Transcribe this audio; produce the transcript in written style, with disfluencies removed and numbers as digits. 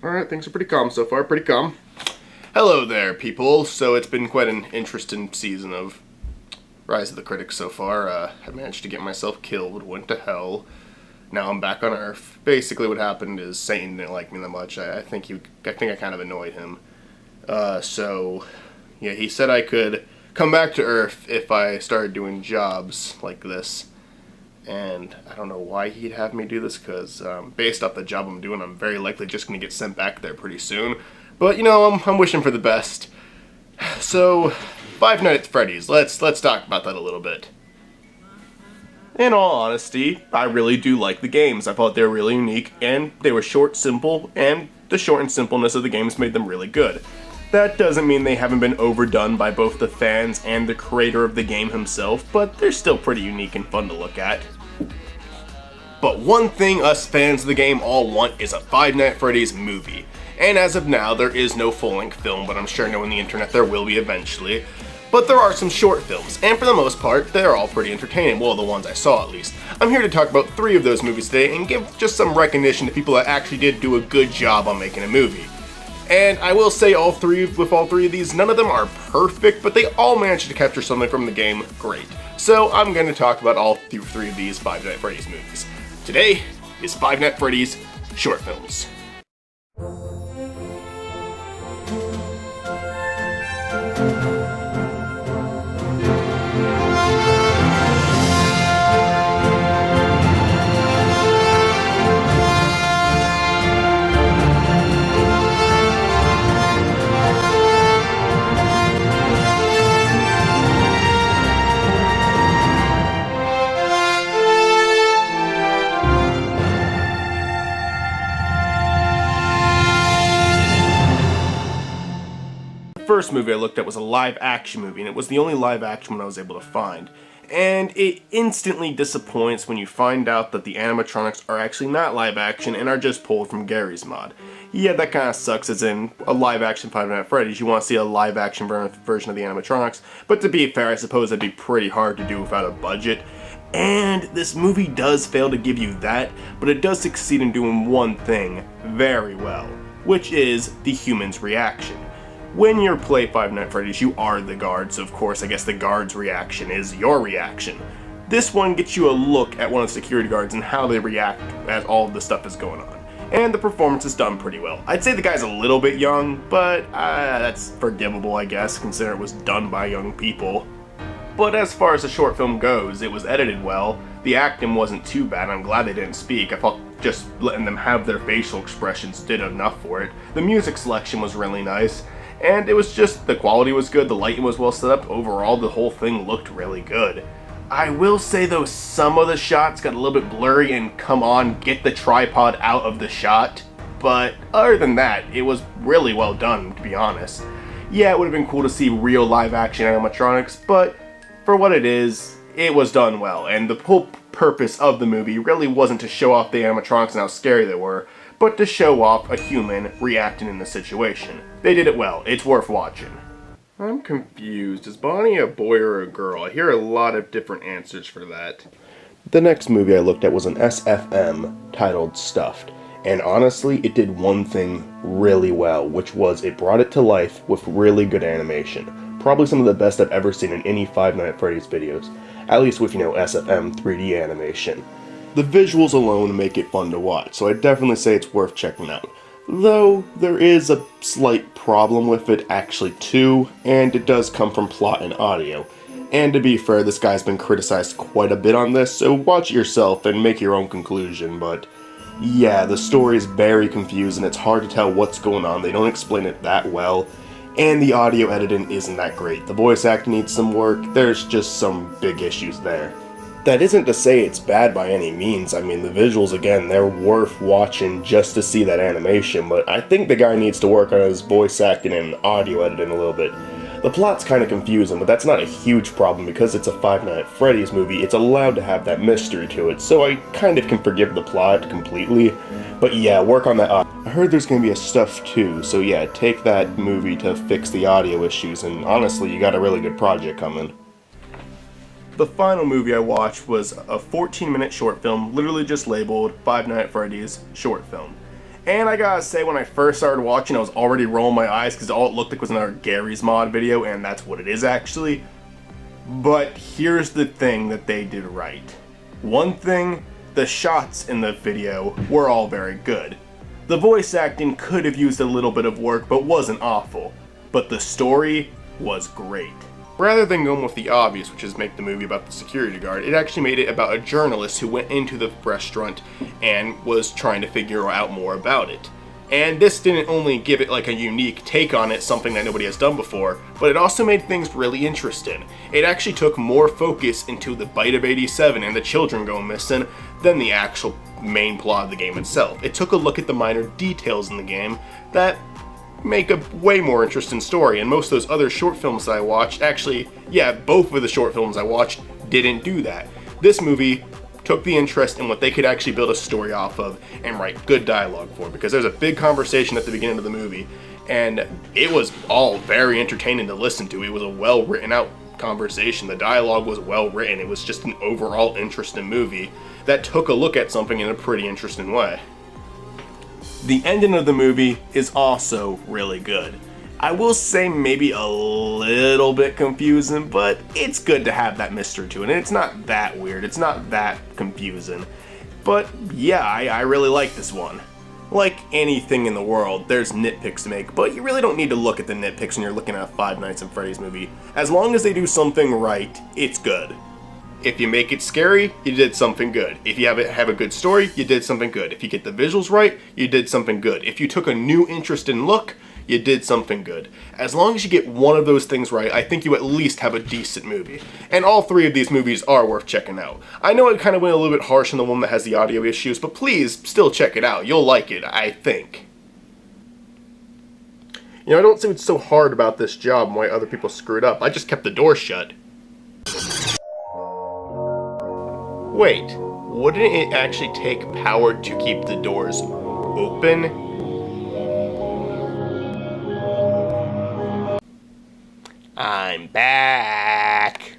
Alright, things are pretty calm so far, pretty calm. Hello there, people. So it's been quite an interesting season of Rise of the Critics so far. I managed to get myself killed, went to hell. Now I'm back on Earth. Basically what happened is Satan didn't like me that much. I think I kind of annoyed him. Yeah, he said I could come back to Earth if I started doing jobs like this. And I don't know why he'd have me do this, because based off the job I'm doing, I'm very likely just going to get sent back there pretty soon. But, you know, I'm wishing for the best. So, Five Nights at Freddy's. Let's talk about that a little bit. In all honesty, I really do like the games. I thought they were really unique, and they were short, simple, and the short and simpleness of the games made them really good. That doesn't mean they haven't been overdone by both the fans and the creator of the game himself, but they're still pretty unique and fun to look at. But one thing us fans of the game all want is a Five Nights at Freddy's movie. And as of now, there is no full-length film, but I'm sure knowing the internet there will be eventually. But there are some short films, and for the most part, they're all pretty entertaining, well, the ones I saw at least. I'm here to talk about 3 of those movies today and give just some recognition to people that actually did do a good job on making a movie. And I will say with all three of these, none of them are perfect, but they all managed to capture something from the game great. So I'm going to talk about all 3 of these Five Nights at Freddy's movies. Today is Five Nights at Freddy's short films. The first movie I looked at was a live action movie, and it was the only live action one I was able to find. And it instantly disappoints when you find out that the animatronics are actually not live action and are just pulled from Gary's mod. Yeah, that kind of sucks, as in a live action Five Nights at Freddy's, you want to see a live action version of the animatronics, but to be fair, I suppose that'd be pretty hard to do without a budget. And this movie does fail to give you that, but it does succeed in doing one thing very well, which is the human's reaction. When you play Five Nights at Freddy's, you are the guard, so of course I guess the guard's reaction is your reaction. This one gets you a look at one of the security guards and how they react as all of this stuff is going on. And the performance is done pretty well. I'd say the guy's a little bit young, but that's forgivable, I guess, considering it was done by young people. But as far as the short film goes, it was edited well, the acting wasn't too bad, I'm glad they didn't speak, I thought just letting them have their facial expressions did enough for it. The music selection was really nice, and it was just, the quality was good, the lighting was well set up, overall the whole thing looked really good. I will say though, some of the shots got a little bit blurry and come on, get the tripod out of the shot, but other than that, it was really well done, to be honest. Yeah, it would have been cool to see real live action animatronics, but for what it is, it was done well, and the whole purpose of the movie really wasn't to show off the animatronics and how scary they were, but to show off a human reacting in the situation. They did it well. It's worth watching. I'm confused. Is Bonnie a boy or a girl? I hear a lot of different answers for that. The next movie I looked at was an SFM titled Stuffed. And honestly, it did one thing really well, which was it brought it to life with really good animation. Probably some of the best I've ever seen in any Five Nights at Freddy's videos. At least with, SFM 3D animation. The visuals alone make it fun to watch, so I'd definitely say it's worth checking out. Though, there is a slight problem with it actually too, and it does come from plot and audio. And to be fair, this guy's been criticized quite a bit on this, so watch it yourself and make your own conclusion, but yeah, the story is very confused and it's hard to tell what's going on, they don't explain it that well, and the audio editing isn't that great. The voice acting needs some work, there's just some big issues there. That isn't to say it's bad by any means. I mean, the visuals, again, they're worth watching just to see that animation, but I think the guy needs to work on his voice acting and audio editing a little bit. The plot's kind of confusing, but that's not a huge problem because it's a Five Nights at Freddy's movie. It's allowed to have that mystery to it, so I kind of can forgive the plot completely. But yeah, work on that audio. I heard there's going to be a Stuff 2, so yeah, take that movie to fix the audio issues, and honestly, you got a really good project coming. The final movie I watched was a 14-minute short film, literally just labeled Five Nights at Freddy's short film. And I gotta say, when I first started watching, I was already rolling my eyes because all it looked like was another Gary's Mod video, and that's what it is actually. But here's the thing that they did right. One thing, the shots in the video were all very good. The voice acting could have used a little bit of work, but wasn't awful. But the story was great. Rather than going with the obvious, which is make the movie about the security guard, it actually made it about a journalist who went into the restaurant and was trying to figure out more about it. And this didn't only give it like a unique take on it, something that nobody has done before, but it also made things really interesting. It actually took more focus into the bite of 87 and the children going missing than the actual main plot of the game itself. It took a look at the minor details in the game that make a way more interesting story, and most of those other short films that I watched, actually, yeah, both of the short films I watched didn't do that. This movie took the interest in what they could actually build a story off of and write good dialogue for, because there's a big conversation at the beginning of the movie, and it was all very entertaining to listen to. It was a well written out conversation. The dialogue was well written. It was just an overall interesting movie that took a look at something in a pretty interesting way. The ending of the movie is also really good. I will say maybe a little bit confusing, but it's good to have that mystery to it, and it's not that weird, it's not that confusing. But yeah, I really like this one. Like anything in the world, there's nitpicks to make, but you really don't need to look at the nitpicks when you're looking at a Five Nights at Freddy's movie. As long as they do something right, it's good. If you make it scary, you did something good. If you have a good story, you did something good. If you get the visuals right, you did something good. If you took a new interesting look, you did something good. As long as you get one of those things right, I think you at least have a decent movie. And all three of these movies are worth checking out. I know it kind of went a little bit harsh on the one that has the audio issues, but please still check it out. You'll like it, I think. You know, I don't see what's so hard about this job and why other people screwed up. I just kept the door shut. Wait, wouldn't it actually take power to keep the doors open? I'm back.